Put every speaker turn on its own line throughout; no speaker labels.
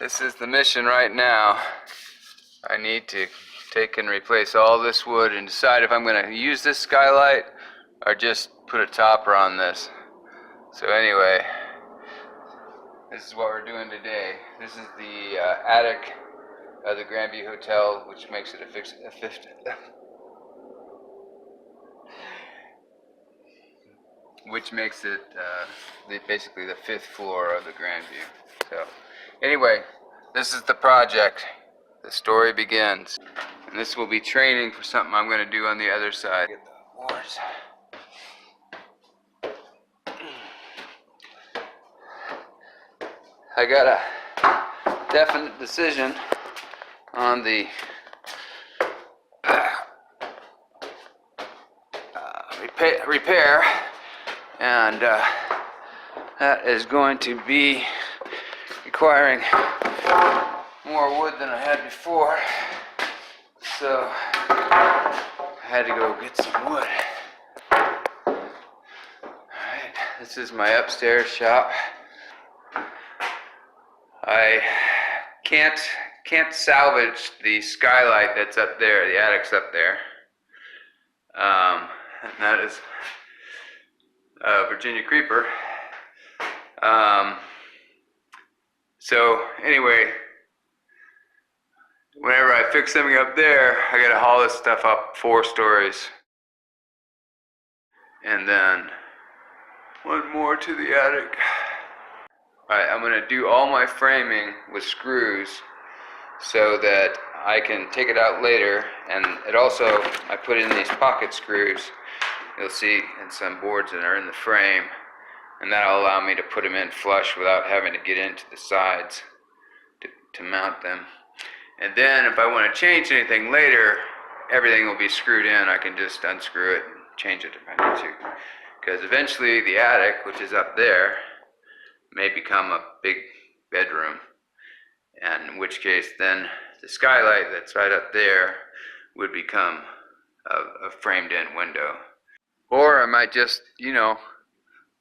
This is the mission right now. I need to take and replace all this wood and decide if I'm going to use this skylight or just put a topper on this. So anyway, this is what we're doing today. This is the attic of the Grandview Hotel, which makes it basically the 5th floor of the Grandview. So anyway, this is the project. The story begins. And this will be training for something I'm going to do on the other side. Get the boards. I got a definite decision on the repair, and that is going to be requiring more wood than I had before, so I had to go get some wood. Alright, this is my upstairs shop. I can't salvage the skylight that's up there, the attic's up there. And that is Virginia Creeper. So anyway, whenever I fix something up there, I gotta haul this stuff up 4 stories. And then 1 more to the attic. Alright, I'm gonna do all my framing with screws so that I can take it out later, and it also, I put in these pocket screws, you'll see in some boards that are in the frame, and that'll allow me to put them in flush without having to get into the sides to mount them. And then if I want to change anything later, everything will be screwed in. I can just unscrew it and change it if I need to. Because eventually the attic, which is up there, may become a big bedroom, and in which case then the skylight that's right up there would become a framed in window. Or I might just,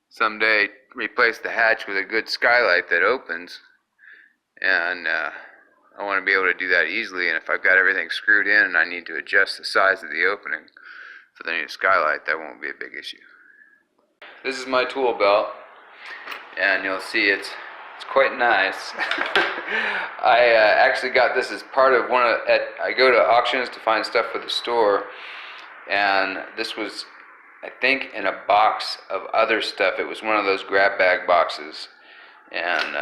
someday replace the hatch with a good skylight that opens, and I want to be able to do that easily. And if I've got everything screwed in and I need to adjust the size of the opening for the new skylight, that won't be a big issue. This is my tool belt, and you'll see it's quite nice. I actually got this as part of I go to auctions to find stuff for the store, and this was, I think, in a box of other stuff. It was one of those grab bag boxes, and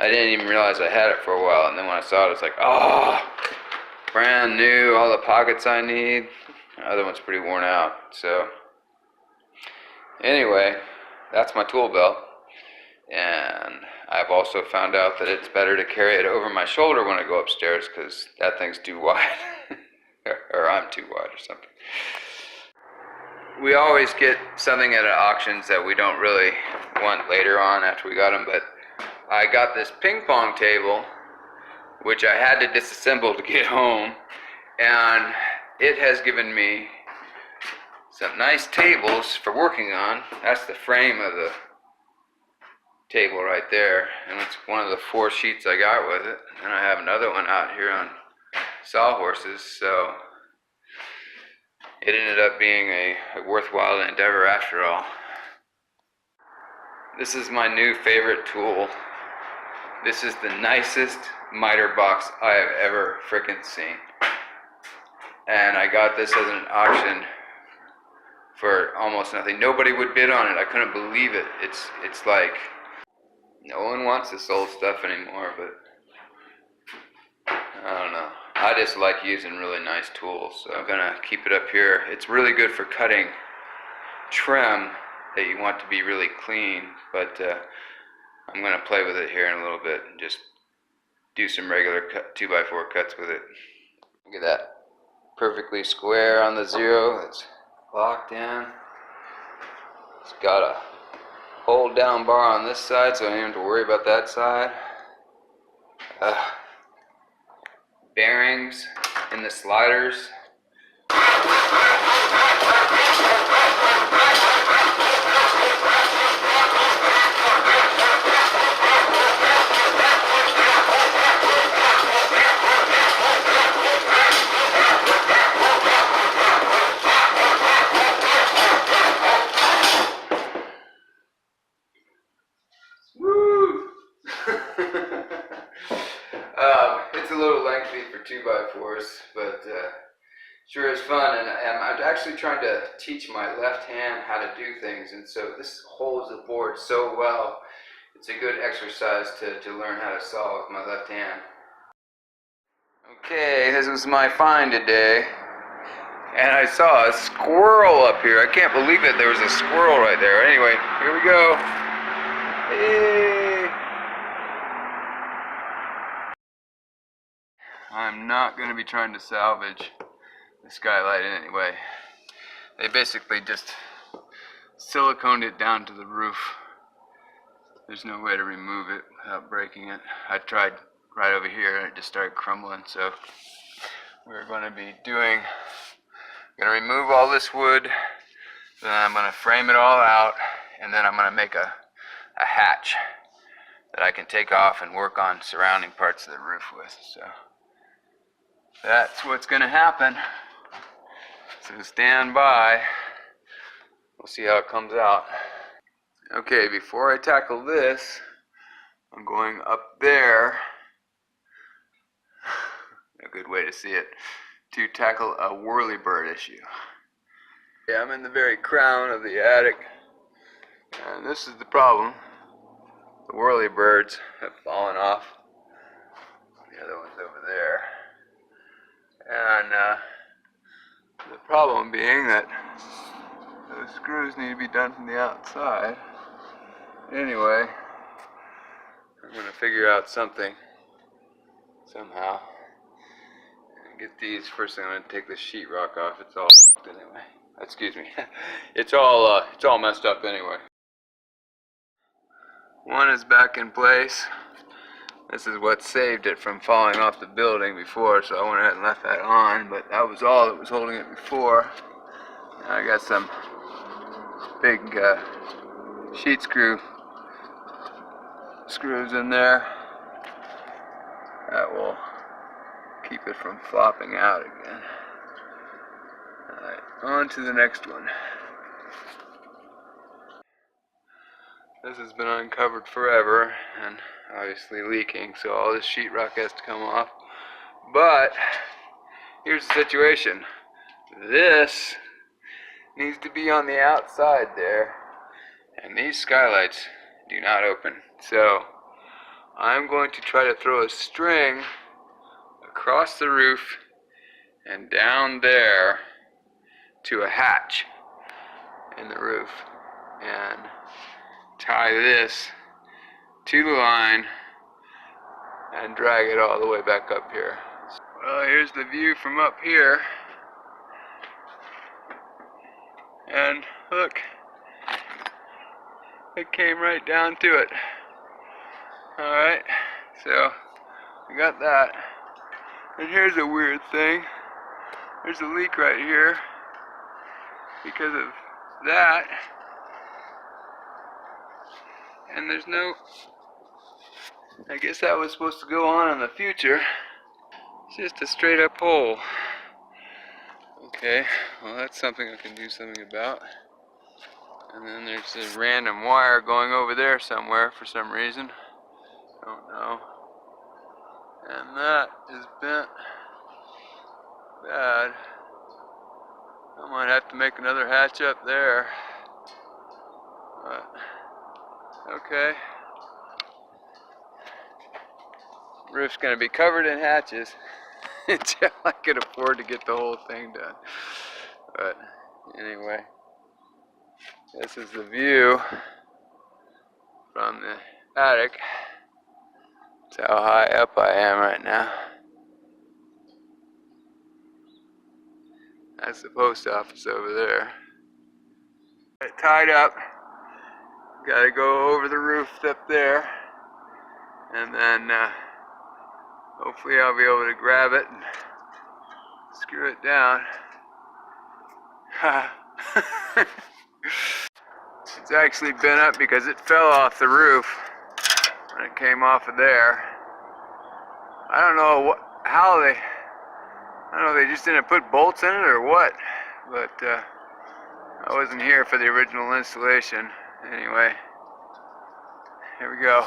I didn't even realize I had it for a while, and then when I saw it, it's like, oh, brand new, all the pockets I need. The other one's pretty worn out. So anyway, that's my tool belt, and I've also found out that it's better to carry it over my shoulder when I go upstairs, because that thing's too wide, or I'm too wide or something. We always get something at auctions that we don't really want later on after we got them, but I got this ping pong table, which I had to disassemble to get home, and it has given me some nice tables for working on. That's the frame of the table right there, and it's one of the 4 sheets I got with it, and I have another one out here on sawhorses, so it ended up being a worthwhile endeavor after all. This is my new favorite tool. This is the nicest miter box I have ever frickin' seen, and I got this as an auction for almost nothing. Nobody would bid on it. I couldn't believe it. It's like no one wants this old stuff anymore, but I don't know. I just like using really nice tools, so I'm gonna keep it up here. It's really good for cutting trim that you want to be really clean, but I'm gonna play with it here in a little bit and just do some regular 2x4 cuts with it. Look at that. Perfectly square on the 0. It's locked in. It's got a hold down bar on this side, so I don't have to worry about that side. Bearings in the sliders. it's a little lengthy for 2x4s, but sure is fun. And I'm actually trying to teach my left hand how to do things, and so this holds the board so well. It's a good exercise to learn how to saw with my left hand. Okay, this was my find today. And I saw a squirrel up here. I can't believe it. There was a squirrel right there. Anyway, here we go. Hey. I'm not going to be trying to salvage the skylight anyway. They basically just siliconed it down to the roof. There's no way to remove it without breaking it. I tried right over here and it just started crumbling. So we're going to be doing, going to remove all this wood, then I'm going to frame it all out, and then I'm going to make a hatch that I can take off and work on surrounding parts of the roof with. So that's what's going to happen. So stand by. We'll see how it comes out. Okay, before I tackle this, I'm going up there, a good way to see it, to tackle a whirlybird issue. Yeah, I'm in the very crown of the attic, and this is the problem. The whirlybirds have fallen off. The other one's over there. And the problem being that those screws need to be done from the outside. Anyway, I'm going to figure out something somehow. And get these. First thing, I'm going to take this sheetrock off. It's all anyway. Excuse me. It's all messed up anyway. One is back in place. This is what saved it from falling off the building before, so I went ahead and left that on, but that was all that was holding it before. Now I got some big sheet screws in there that will keep it from flopping out again. Alright, on to the next one. This has been uncovered forever and obviously leaking, so all this sheetrock has to come off. But here's the situation. This needs to be on the outside there, and these skylights do not open. So I'm going to try to throw a string across the roof and down there to a hatch in the roof and tie this to the line and drag it all the way back up here. Well, here's the view from up here. And look, it came right down to it. Alright, so we got that. And here's a weird thing. There's a leak right here because of that. And there's no, I guess that was supposed to go on in the future. It's just a straight up hole. Okay, well that's something I can do something about. And then there's this random wire going over there somewhere for some reason. Don't know. And that is bent bad. I might have to make another hatch up there. But, okay. Roof's gonna be covered in hatches until I can afford to get the whole thing done. But anyway, this is the view from the attic. That's how high up I am right now. That's the post office over there. Got it tied up. Gotta go over the roof up there, and then hopefully I'll be able to grab it and screw it down. It's actually bent up because it fell off the roof when it came off of there. I don't know how they, I don't know if they just didn't put bolts in it or what, but I wasn't here for the original installation. Anyway, here we go.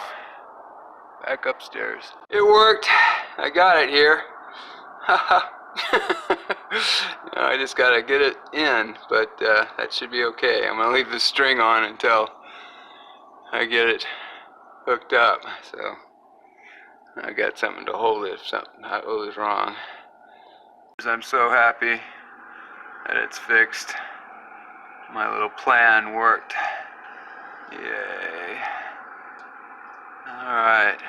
back upstairs. It worked. I got it here. I just gotta get it in, but that should be okay. I'm gonna leave the string on until I get it hooked up, so I got something to hold it if something goes wrong. I'm so happy that it's fixed. My little plan worked. Yay. Alright.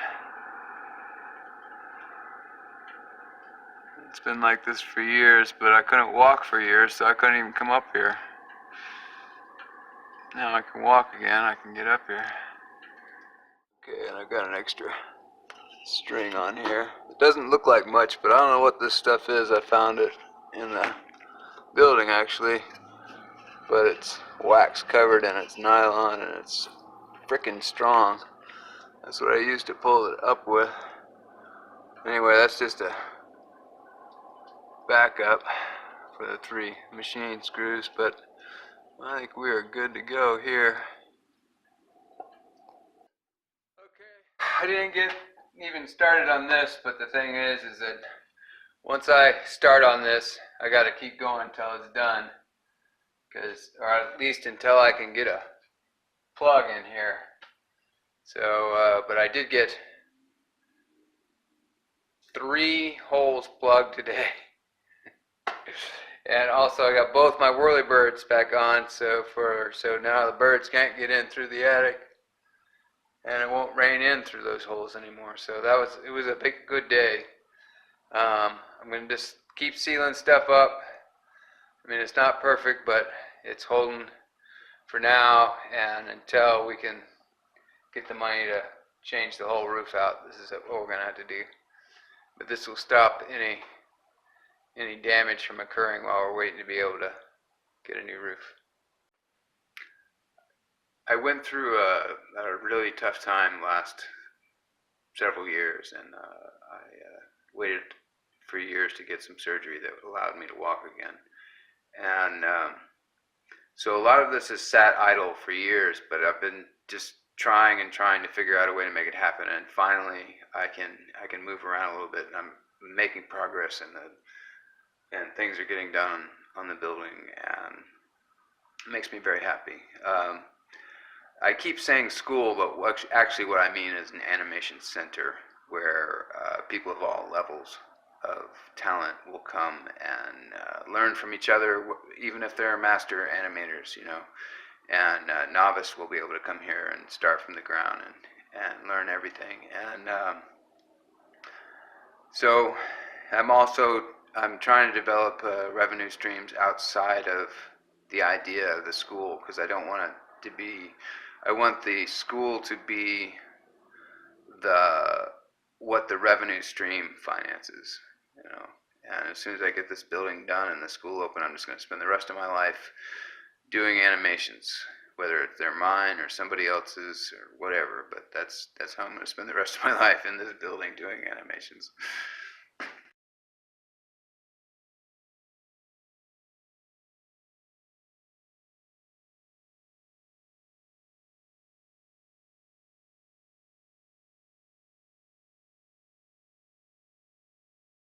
It's been like this for years, but I couldn't walk for years, so I couldn't even come up here. Now I can walk again, I can get up here. Okay, and I've got an extra string on here. It doesn't look like much, but I don't know what this stuff is. I found it in the building actually, but it's wax covered and it's nylon and it's frickin' strong. That's what I used to pull it up with. Anyway, that's just a backup for the 3 machine screws, but I think we are good to go here. Okay, I didn't get even started on this, but the thing is that once I start on this, I got to keep going until it's done, or at least until I can get a plug in here. So, but I did get 3 holes plugged today. And also I got both my Whirlybirds back on, so now the birds can't get in through the attic, and it won't rain in through those holes anymore. So it was a good day. I'm gonna just keep sealing stuff up. I mean, it's not perfect, but it's holding for now, and until we can get the money to change the whole roof out, this is what we're gonna have to do. But this will stop any damage from occurring while we're waiting to be able to get a new roof. I went through a really tough time last several years, and I waited for years to get some surgery that allowed me to walk again. And so a lot of this has sat idle for years, but I've been just trying to figure out a way to make it happen, and finally I can move around a little bit, and I'm making progress, and things are getting done on the building, and it makes me very happy. I keep saying school, but actually what I mean is an animation center where people of all levels of talent will come and learn from each other, even if they're master animators, you know. And novice will be able to come here and start from the ground and learn everything. And so I'm trying to develop revenue streams outside of the idea of the school, because I don't want it to be, I want the school to be what the revenue stream finances, you know. And as soon as I get this building done and the school open, I'm just going to spend the rest of my life doing animations, whether they're mine or somebody else's or whatever. But that's how I'm going to spend the rest of my life, in this building doing animations.